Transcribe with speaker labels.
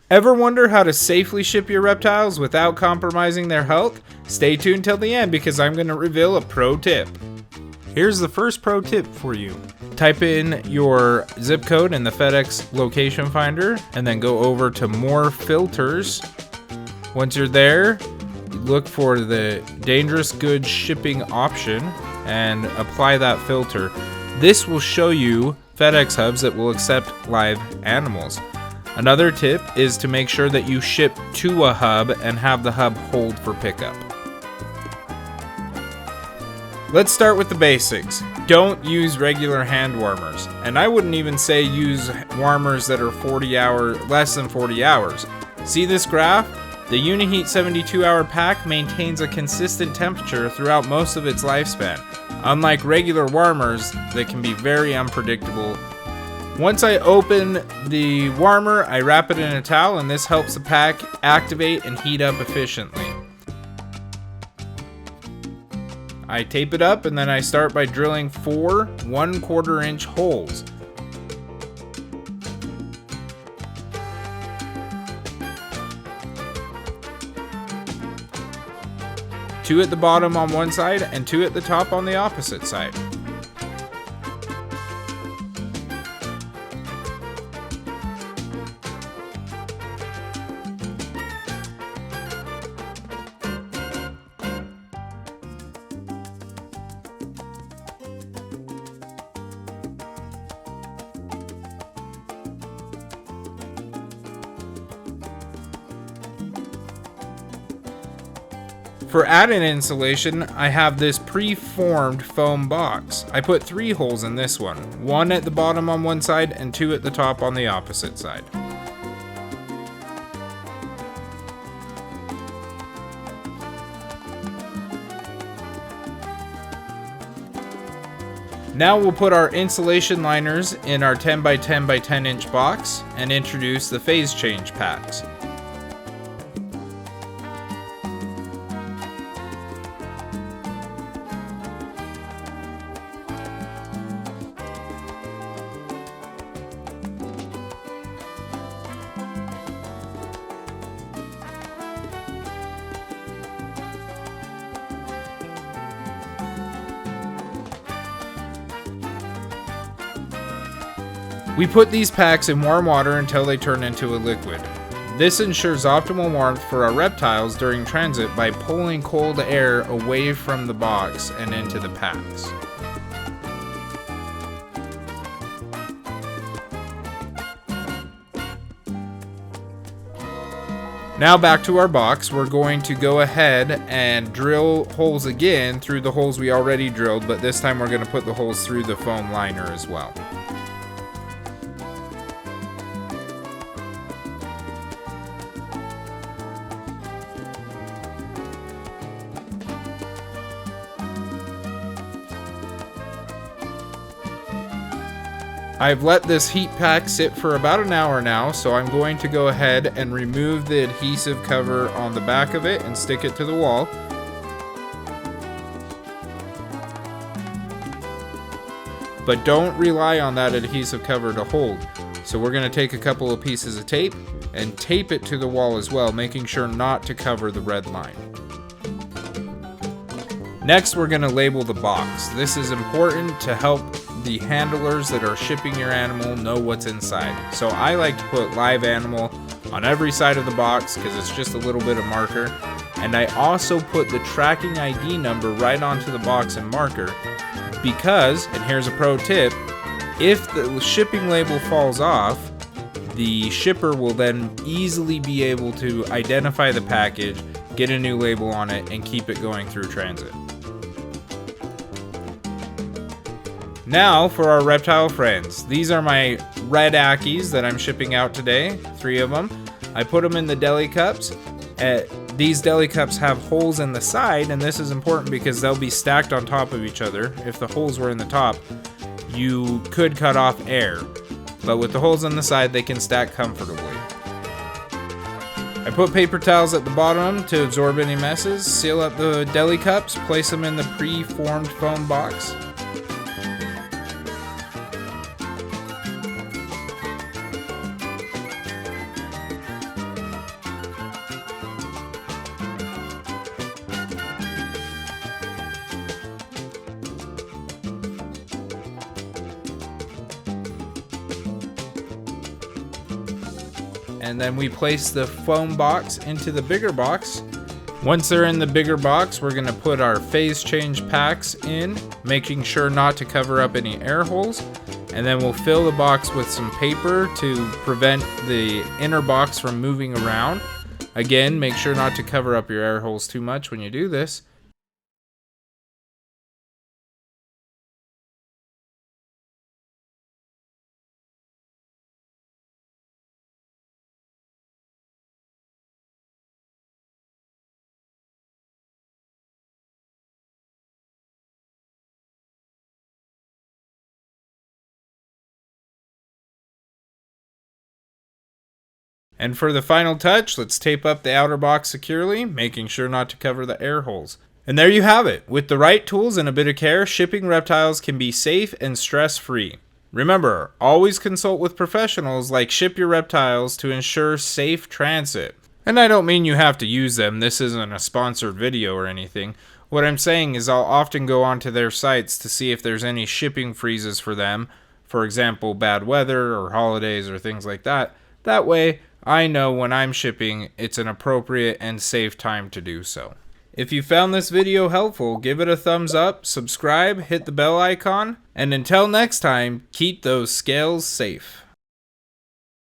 Speaker 1: Ever wonder how to safely ship your reptiles without compromising their health? Stay tuned till the end because I'm going to reveal a pro tip. Here's the first pro tip for you. Type in your zip code in the FedEx location finder and then go over to more filters. Once you're there, look for the dangerous goods shipping option and apply that filter. This will show you FedEx hubs that will accept live animals. Another tip is to make sure that you ship to a hub and have the hub hold for pickup. Let's start with the basics. Don't use regular hand warmers. And I wouldn't even say use warmers that are less than 40 hours. See this graph? The Uniheat 72-hour pack maintains a consistent temperature throughout most of its lifespan, unlike regular warmers that can be very unpredictable. Once I open the warmer, I wrap it in a towel, and this helps the pack activate and heat up efficiently. I tape it up, and then I start by drilling 4 1/4 inch holes. Two at the bottom on one side and 2 at the top on the opposite side. For added insulation, I have this pre-formed foam box. I put 3 holes in this one, 1 at the bottom on one side and 2 at the top on the opposite side. Now we'll put our insulation liners in our 10 by 10 by 10 inch box and introduce the phase change packs. We put these packs in warm water until they turn into a liquid. This ensures optimal warmth for our reptiles during transit by pulling cold air away from the box and into the packs. Now back to our box, we're going to go ahead and drill holes again through the holes we already drilled, but this time we're going to put the holes through the foam liner as well. I've let this heat pack sit for about an hour now, so I'm going to go ahead and remove the adhesive cover on the back of it and stick it to the wall. But don't rely on that adhesive cover to hold. So we're going to take a couple of pieces of tape and tape it to the wall as well, making sure not to cover the red line. Next, we're going to label the box. This is important to help the handlers that are shipping your animal know what's inside. So I like to put live animal on every side of the box because it's just a little bit of marker. And I also put the tracking ID number right onto the box and marker because, and here's a pro tip, if the shipping label falls off, the shipper will then easily be able to identify the package, get a new label on it, and keep it going through transit. Now for our reptile friends. These are my red Ackies that I'm shipping out today, 3 of them. I put them in the deli cups. These deli cups have holes in the side, and this is important because they'll be stacked on top of each other. If the holes were in the top, you could cut off air, but with the holes on the side, they can stack comfortably. I put paper towels at the bottom to absorb any messes, seal up the deli cups, place them in the pre-formed foam box. and then we place the foam box into the bigger box. Once they're in the bigger box, we're going to put our phase change packs in, making sure not to cover up any air holes. And then we'll fill the box with some paper to prevent the inner box from moving around. Again, make sure not to cover up your air holes too much when you do this. And for the final touch, let's tape up the outer box securely, making sure not to cover the air holes. And there you have it. With the right tools and a bit of care, shipping reptiles can be safe and stress-free. Remember, always consult with professionals like Ship Your Reptiles to ensure safe transit. And I don't mean you have to use them. This isn't a sponsored video or anything. What I'm saying is I'll often go onto their sites to see if there's any shipping freezes for them. For example, bad weather or holidays or things like that. That way, I know when I'm shipping, it's an appropriate and safe time to do so. If you found this video helpful, give it a thumbs up, subscribe, hit the bell icon, and until next time, keep those scales safe.